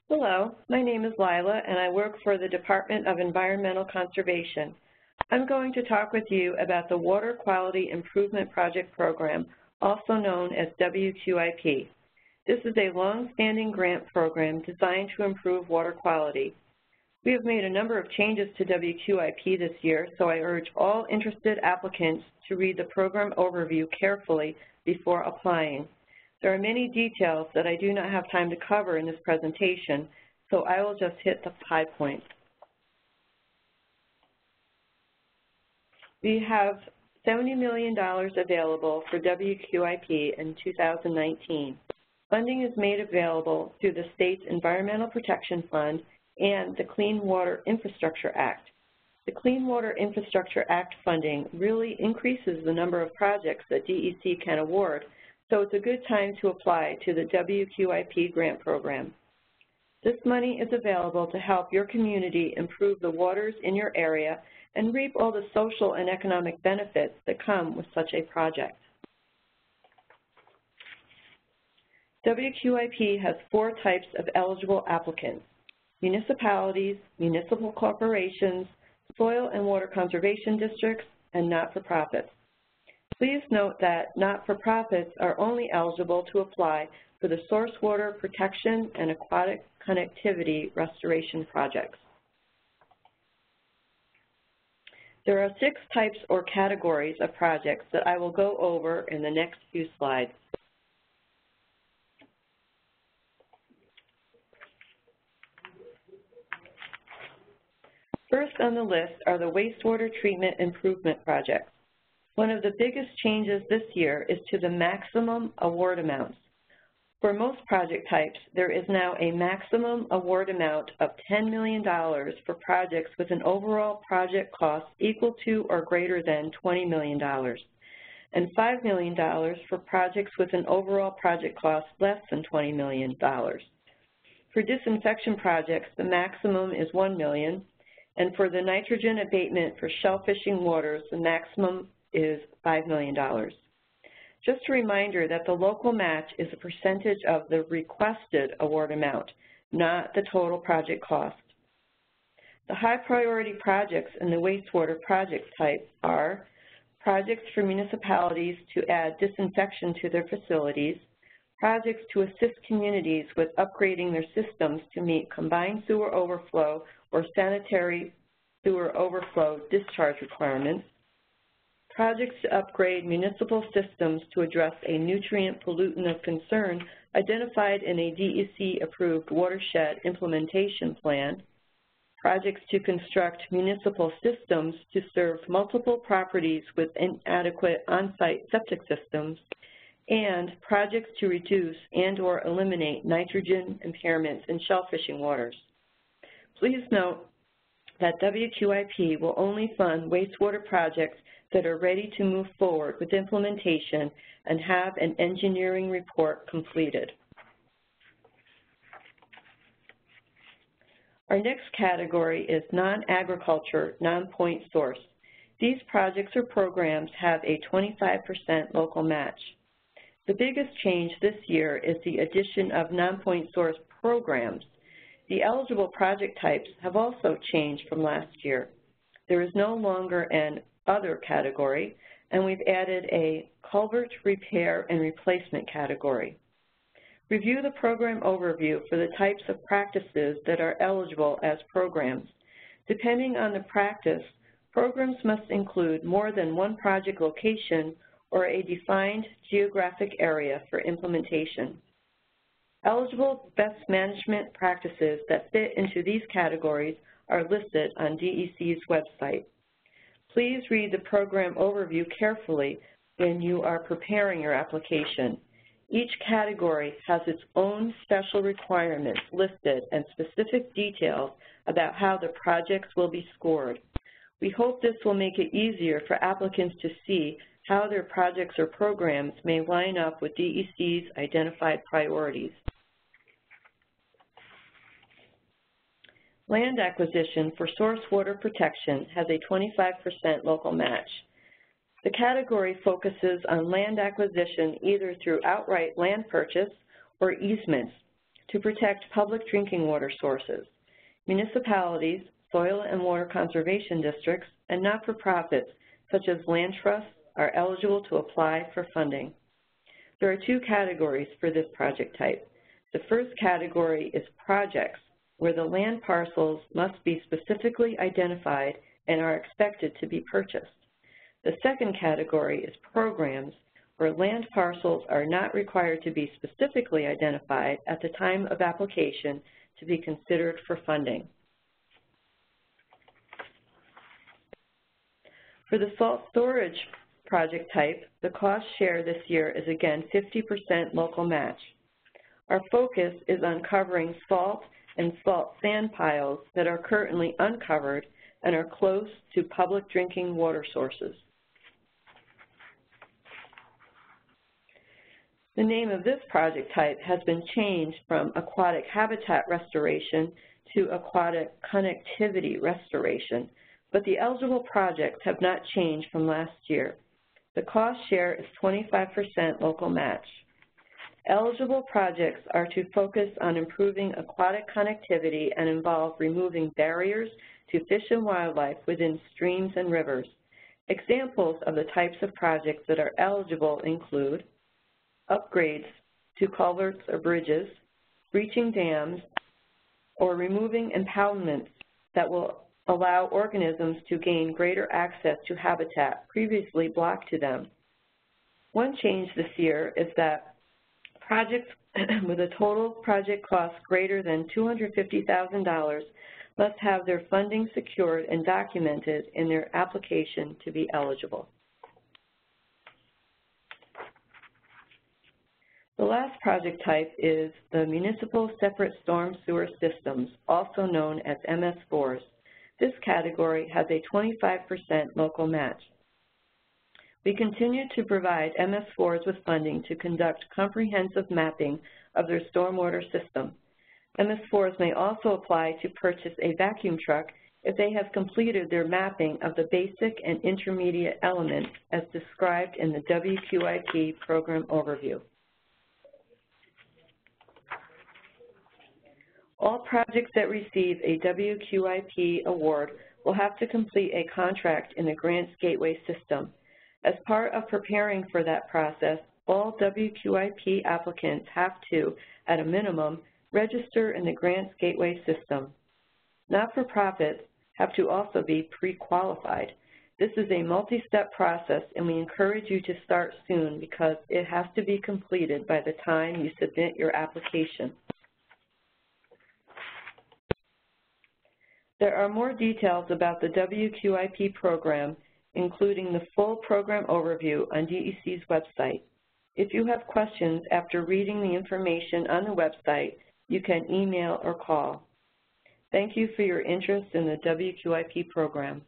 Hello, my name is Lila and I work for the Department of Environmental Conservation. I'm going to talk with you about the Water Quality Improvement Project Program, also known as WQIP. This is a long-standing grant program designed to improve water quality. We have made a number of changes to WQIP this year, so I urge all interested applicants to read the program overview carefully before applying. There are many details that I do not have time to cover in this presentation, so I will just hit the high points. We have $70 million available for WQIP in 2019. Funding is made available through the state's Environmental Protection Fund and the Clean Water Infrastructure Act. The Clean Water Infrastructure Act funding really increases the number of projects that DEC can award, so it's a good time to apply to the WQIP grant program. This money is available to help your community improve the waters in your area and reap all the social and economic benefits that come with such a project. WQIP has 4 types of eligible applicants: municipalities, municipal corporations, soil and water conservation districts, and not-for-profits. Please note that not-for-profits are only eligible to apply for the source water protection and aquatic connectivity restoration projects. There are 6 types or categories of projects that I will go over in the next few slides. First on the list are the wastewater treatment improvement projects. One of the biggest changes this year is to the maximum award amounts. For most project types, there is now a maximum award amount of $10 million for projects with an overall project cost equal to or greater than $20 million, and $5 million for projects with an overall project cost less than $20 million. For disinfection projects, the maximum is $1 million, and for the nitrogen abatement for shellfishing waters, the maximum is $5 million. Just a reminder that the local match is a percentage of the requested award amount, not the total project cost. The high priority projects in the wastewater project type are projects for municipalities to add disinfection to their facilities, projects to assist communities with upgrading their systems to meet combined sewer overflow or sanitary sewer overflow discharge requirements, projects to upgrade municipal systems to address a nutrient pollutant of concern identified in a DEC-approved watershed implementation plan, projects to construct municipal systems to serve multiple properties with inadequate on-site septic systems, and projects to reduce and/or eliminate nitrogen impairments in shellfishing waters. Please note that WQIP will only fund wastewater projects that are ready to move forward with implementation and have an engineering report completed. Our next category is non-agriculture, non-point source. These projects or programs have a 25% local match. The biggest change this year is the addition of non-point source programs. The eligible project types have also changed from last year. There is no longer an other category, and we've added a culvert repair and replacement category. Review the program overview for the types of practices that are eligible as programs. Depending on the practice, programs must include more than one project location or a defined geographic area for implementation. Eligible best management practices that fit into these categories are listed on DEC's website. Please read the program overview carefully when you are preparing your application. Each category has its own special requirements listed and specific details about how the projects will be scored. We hope this will make it easier for applicants to see how their projects or programs may line up with DEC's identified priorities. Land acquisition for source water protection has a 25% local match. The category focuses on land acquisition either through outright land purchase or easements to protect public drinking water sources. Municipalities, soil and water conservation districts, and not-for-profits, such as land trusts, are eligible to apply for funding. There are two categories for this project type. The first category is projects, where the land parcels must be specifically identified and are expected to be purchased. The second category is programs, where land parcels are not required to be specifically identified at the time of application to be considered for funding. For the salt storage project type, the cost share this year is again 50% local match. Our focus is on covering salt and salt sand piles that are currently uncovered and are close to public drinking water sources. The name of this project type has been changed from aquatic habitat restoration to aquatic connectivity restoration, but the eligible projects have not changed from last year. The cost share is 25% local match. Eligible projects are to focus on improving aquatic connectivity and involve removing barriers to fish and wildlife within streams and rivers. Examples of the types of projects that are eligible include upgrades to culverts or bridges, breaching dams, or removing impoundments that will allow organisms to gain greater access to habitat previously blocked to them. One change this year is that projects with a total project cost greater than $250,000 must have their funding secured and documented in their application to be eligible. The last project type is the Municipal Separate Storm Sewer Systems, also known as MS4s. This category has a 25% local match. We continue to provide MS4s with funding to conduct comprehensive mapping of their stormwater system. MS4s may also apply to purchase a vacuum truck if they have completed their mapping of the basic and intermediate elements as described in the WQIP program overview. All projects that receive a WQIP award will have to complete a contract in the Grants Gateway system. As part of preparing for that process, all WQIP applicants have to, at a minimum, register in the Grants Gateway system. Not-for-profits have to also be pre-qualified. This is a multi-step process, and we encourage you to start soon because it has to be completed by the time you submit your application. There are more details about the WQIP program, including the full program overview on DEC's website. If you have questions after reading the information on the website, you can email or call. Thank you for your interest in the WQIP program.